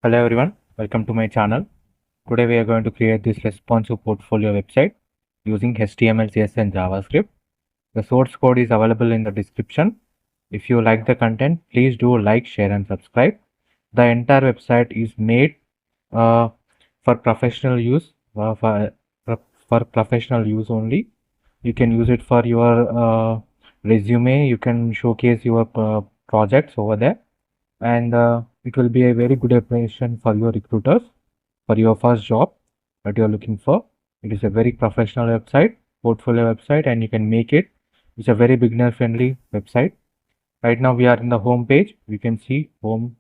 Hello everyone, welcome to my channel. Today we are going to create this responsive portfolio website using HTML, CSS and JavaScript. The source code is available in the description. If you like the content, please do like, share and subscribe. The entire website is made for professional use, for professional use only. You can use it for your resume. You can showcase your projects over there, and it will be a very good application for your recruiters for your first job that you are looking for. It is a very professional website, portfolio website, and you can make it. It's a very beginner friendly website. Right now we are in the home page. We can see home,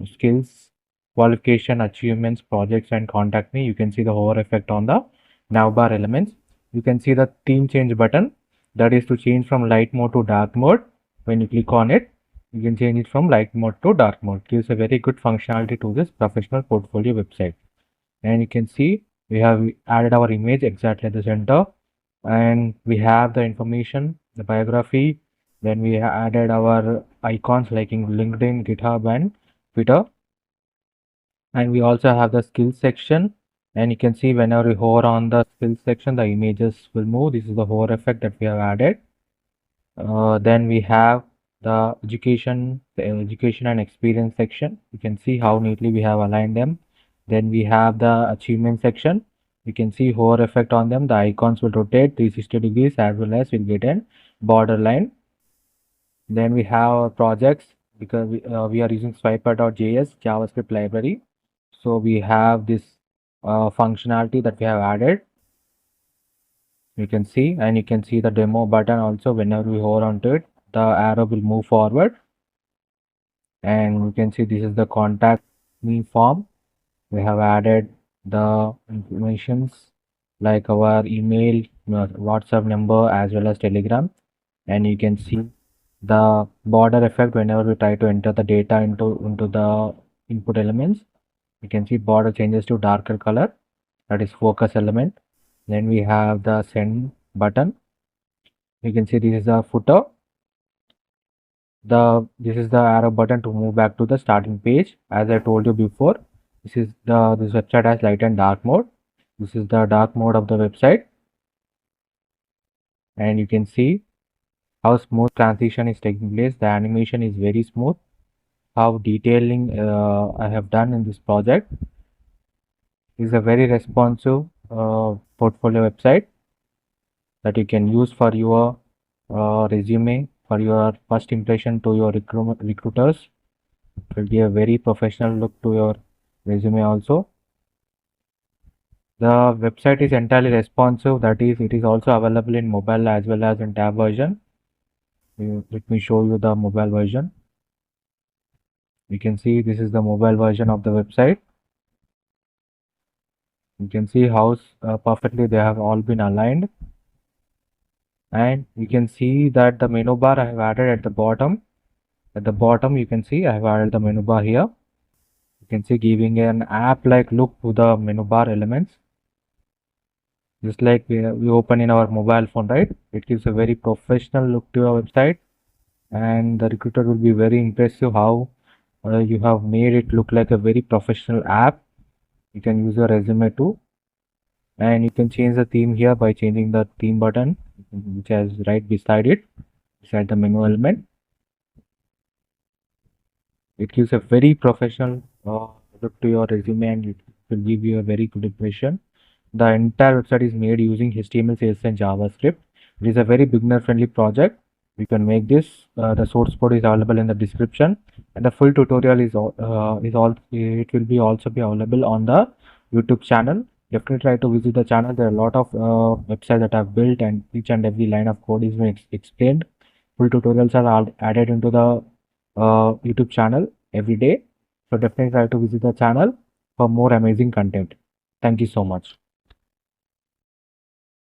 skills, qualification, achievements, projects and contact me. You can see the hover effect on the navbar elements. You can see the theme change button, that is to change from light mode to dark mode. When you click on it, you can change it from light mode to dark mode. Gives a very good functionality to this professional portfolio website. And you can see we have added our image exactly at the center, and we have the information, the biography. Then we added our icons like in LinkedIn, GitHub and Twitter. And we also have the skills section, and you can see whenever we hover on the skills section, the images will move. This is the hover effect that we have added. Then we have the education and experience section. You can see how neatly we have aligned them. Then we have the achievement section. You can see hover effect on them. The icons will rotate 360 degrees, as well as we'll get an border line. Then we have our projects, because we are using swiper.js JavaScript library. So we have this functionality that we have added. You can see, and you can see the demo button also. Whenever we hover onto it, the arrow will move forward, and you can see this is the contact me form. We have added the informations like our email, WhatsApp number, as well as Telegram. And you can see the border effect whenever we try to enter the data into the input elements. You can see border changes to darker color, that is focus element. Then we have the send button. You can see this is a footer. This is the arrow button to move back to the starting page. As I told you before, this website has light and dark mode. This is the dark mode of the website, and you can see how smooth transition is taking place. The animation is very smooth. How detailing I have done in this project. This is a very responsive portfolio website that you can use for your resume, for your first impression to your recruiters. It will give a very professional look to your resume also. The website is entirely responsive, that is, it is also available in mobile as well as in tab version. Let me show you the mobile version. You can see this is the mobile version of the website. You can see how perfectly they have all been aligned. And you can see that the menu bar I have added at the bottom. At the bottom, you can see I have added the menu bar here. You can see giving an app-like look to the menu bar elements. Just like we open in our mobile phone, right? It gives a very professional look to our website, and the recruiter will be very impressive how you have made it look like a very professional app. You can use your resume too, and you can change the theme here by changing the theme button, which is right beside it, beside the menu element. It gives a very professional look to your resume, and it will give you a very good impression. The entire website is made using HTML, CSS and JavaScript. It is a very beginner friendly project. You can make this. The source code is available in the description, and the full tutorial it will be also be available on the YouTube channel. Definitely try to visit the channel. There are a lot of websites that I've built, and each and every line of code is being explained. Full tutorials are added into the YouTube channel every day. So definitely try to visit the channel for more amazing content. Thank you so much.